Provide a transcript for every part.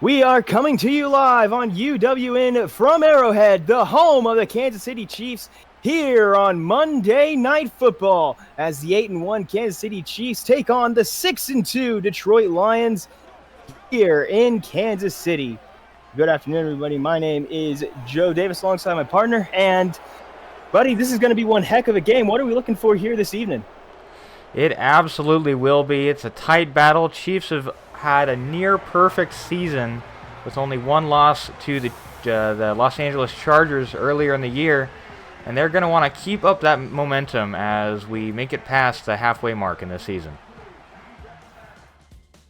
We are coming to you live on UWN from Arrowhead, the home of the Kansas City Chiefs, here on Monday Night Football, as the 8-1 Kansas City Chiefs take on the 6-2 Detroit Lions here in Kansas City. Good afternoon, everybody. My name is Joe Davis, alongside my partner, and buddy, this is going to be one heck of a game. What are we looking for here this evening? It absolutely will be. It's a tight battle. Chiefs have had a near-perfect season with only one loss to the Los Angeles Chargers earlier in the year, and they're going to want to keep up that momentum as we make it past the halfway mark in this season.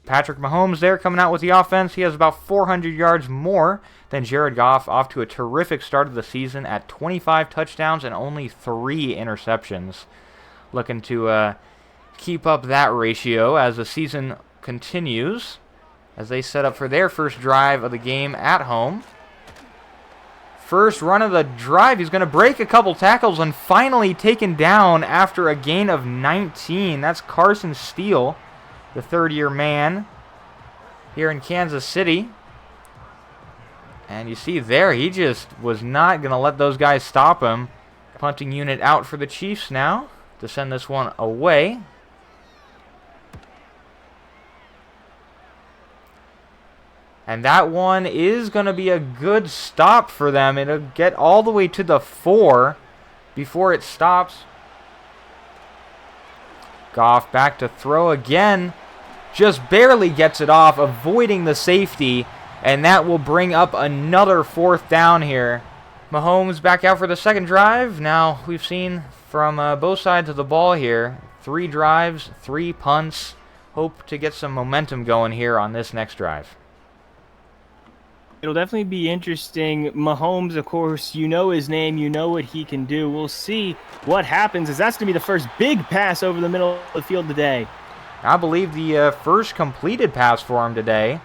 Patrick Mahomes there coming out with the offense. He has about 400 yards more than Jared Goff, off to a terrific start of the season at 25 touchdowns and only 3 interceptions. Looking to keep up that ratio as the season continues, as they set up for their first drive of the game at home. First run of the drive, he's going to break a couple tackles and finally taken down after a gain of 19. That's Carson Steele, the third-year man here in Kansas City. And you see there, he just was not going to let those guys stop him. Punting unit out for the Chiefs now to send this one away. And that one is going to be a good stop for them. It'll get all the way to the 4 before it stops. Goff back to throw again. Just barely gets it off, avoiding the safety. And that will bring up another 4th down here. Mahomes back out for the second drive. Now we've seen from both sides of the ball here, 3 drives, 3 punts. Hope to get some momentum going here on this next drive. It'll definitely be interesting. Mahomes, of course, you know his name, you know what he can do. We'll see what happens, as that's going to be the first big pass over the middle of the field today. I believe the first completed pass for him today,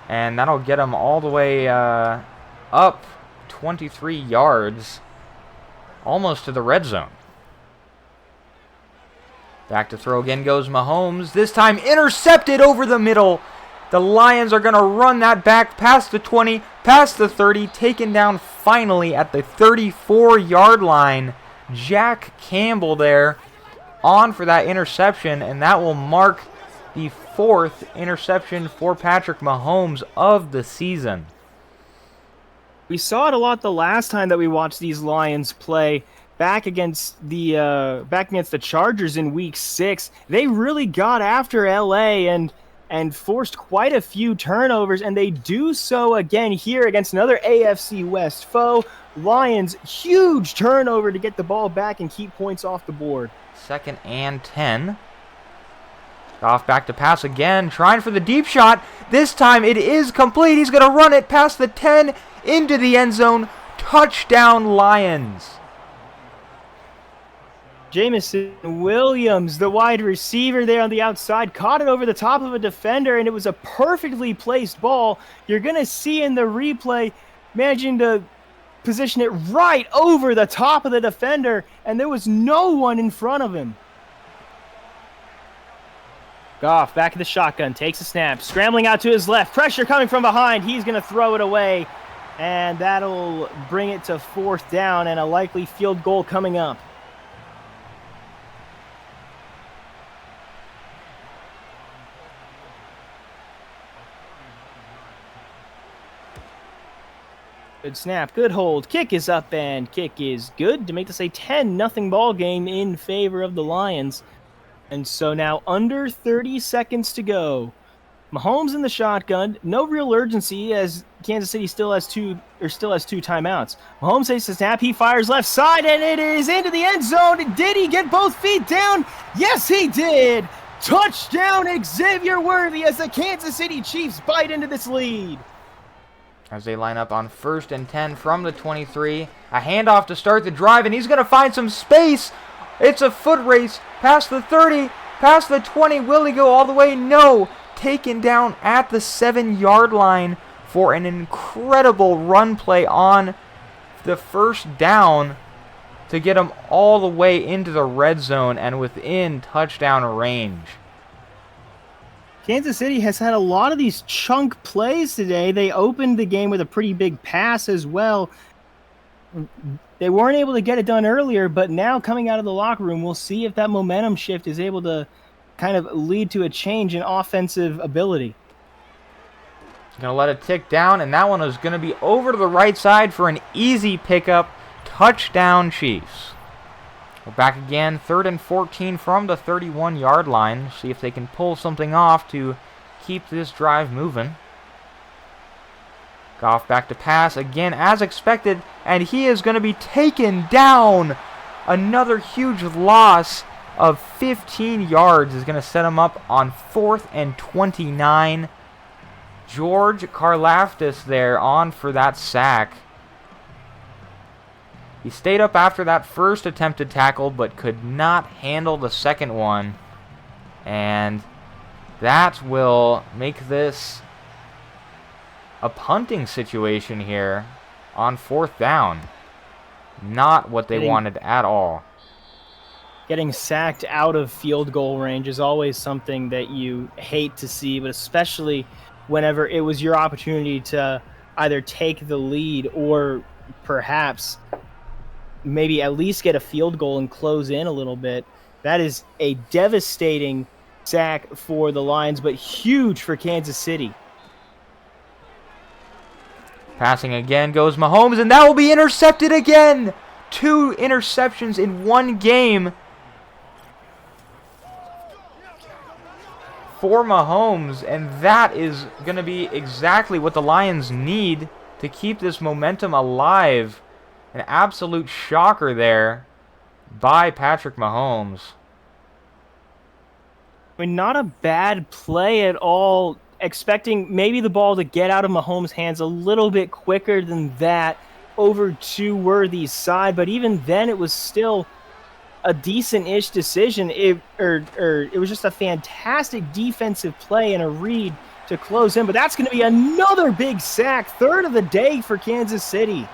and that'll get him all the way up 23 yards, almost to the red zone. Back to throw again goes Mahomes, this time intercepted over the middle. The Lions are going to run that back past the 20, past the 30, taken down finally at the 34-yard line. Jack Campbell there on for that interception, and that will mark the 4th interception for Patrick Mahomes of the season. We saw it a lot the last time that we watched these Lions play back against the Chargers in Week 6. They really got after LA and forced quite a few turnovers, and they do so again here against another AFC West foe. Lions, huge turnover to get the ball back and keep points off the board. 2nd and 10. Goff back to pass again, trying for the deep shot. This time it is complete. He's going to run it past the 10 into the end zone. Touchdown, Lions. Jamison Williams, the wide receiver there on the outside, caught it over the top of a defender, and it was a perfectly placed ball. You're going to see in the replay, managing to position it right over the top of the defender, and there was no one in front of him. Goff back in the shotgun, takes a snap, scrambling out to his left, pressure coming from behind. He's going to throw it away, and that'll bring it to 4th down and a likely field goal coming up. Good snap, good hold, kick is up, and kick is good to make this a 10-0 ball game in favor of the Lions. And so now under 30 seconds to go. Mahomes in the shotgun, no real urgency as Kansas City still has two timeouts. Mahomes takes the snap, he fires left side, and it is into the end zone. Did he get both feet down? Yes, he did. Touchdown, Xavier Worthy, as the Kansas City Chiefs bite into this lead. As they line up on 1st and 10 from the 23. A handoff to start the drive, and he's going to find some space. It's a foot race past the 30, past the 20. Will he go all the way? No. Taken down at the 7-yard line for an incredible run play on the first down to get him all the way into the red zone and within touchdown range. Kansas City has had a lot of these chunk plays today. They opened the game with a pretty big pass as well. They weren't able to get it done earlier, but now coming out of the locker room, we'll see if that momentum shift is able to kind of lead to a change in offensive ability. Going to let it tick down, and that one is going to be over to the right side for an easy pickup. Touchdown, Chiefs. We're back again, 3rd and 14 from the 31-yard line. See if they can pull something off to keep this drive moving. Goff back to pass again as expected, and he is going to be taken down. Another huge loss of 15 yards is going to set him up on 4th and 29. George Karlaftis there on for that sack. He stayed up after that first attempted tackle, but could not handle the second one. And that will make this a punting situation here on 4th down. Not what they wanted at all. Getting sacked out of field goal range is always something that you hate to see, but especially whenever it was your opportunity to either take the lead or perhaps maybe at least get a field goal and close in a little bit. That is a devastating sack for the Lions, but huge for Kansas City. Passing again goes Mahomes, and that will be intercepted again. 2 interceptions in one game for Mahomes, and that is going to be exactly what the Lions need to keep this momentum alive. An absolute shocker there by Patrick Mahomes. I mean, not a bad play at all. Expecting maybe the ball to get out of Mahomes' hands a little bit quicker than that over to Worthy's side, but even then it was still a decent-ish decision. It was just a fantastic defensive play and a read to close in, but that's going to be another big sack, 3rd of the day for Kansas City.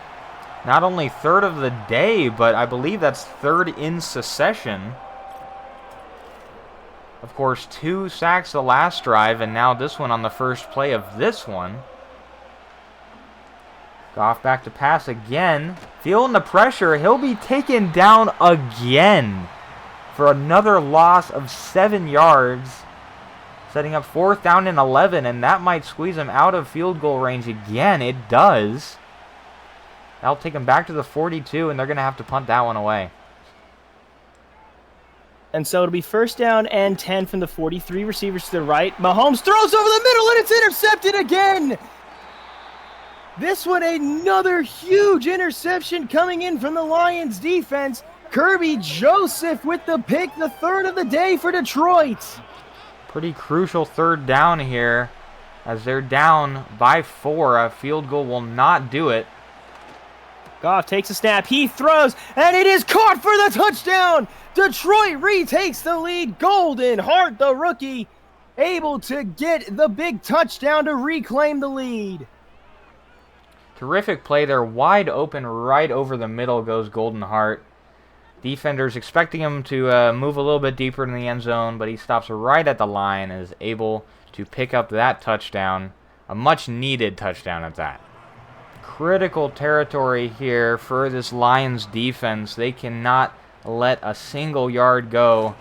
Not only 3rd of the day, but I believe that's 3rd in succession. Of course, 2 sacks the last drive, and now this one on the first play of this one. Goff back to pass again. Feeling the pressure. He'll be taken down again for another loss of 7 yards. Setting up 4th down and 11, and that might squeeze him out of field goal range again. It does. That'll take him back to the 42, and they're going to have to punt that one away. And so it'll be 1st down and 10 from the 43, receivers to the right. Mahomes throws over the middle, and it's intercepted again. This one, another huge interception coming in from the Lions defense. Kirby Joseph with the pick, the 3rd of the day for Detroit. Pretty crucial 3rd down here, as they're down by 4. A field goal will not do it. Goff takes a snap, he throws, and it is caught for the touchdown! Detroit retakes the lead. Golden Hart, the rookie, able to get the big touchdown to reclaim the lead. Terrific play there, wide open right over the middle goes Golden Hart. Defenders expecting him to move a little bit deeper in the end zone, but he stops right at the line and is able to pick up that touchdown. A much needed touchdown at that. Critical territory here for this Lions defense. They cannot let a single yard go.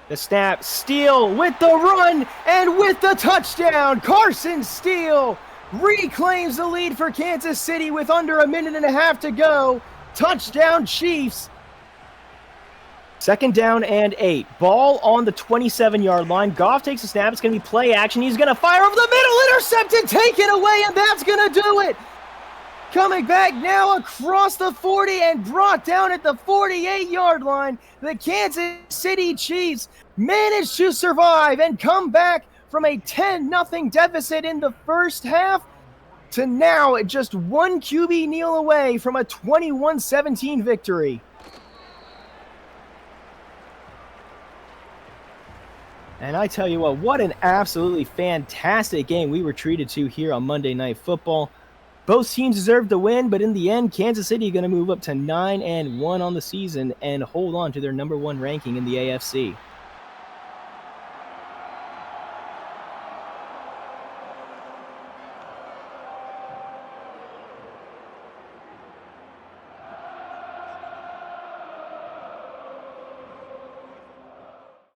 The snap, Steele with the run and with the touchdown. Carson Steele reclaims the lead for Kansas City with under a minute and a half to go. Touchdown Chiefs. 2nd down and 8. Ball on the 27-yard line. Goff takes a snap. It's going to be play action. He's going to fire over the middle. Intercepted, taken away, and that's going to do it. Coming back now across the 40 and brought down at the 48-yard line. The Kansas City Chiefs managed to survive and come back from a 10-0 deficit in the first half to now just one QB kneel away from a 21-17 victory. And I tell you what an absolutely fantastic game we were treated to here on Monday Night Football. Both teams deserved the win, but in the end, Kansas City going to move up to 9-1 on the season and hold on to their #1 ranking in the AFC.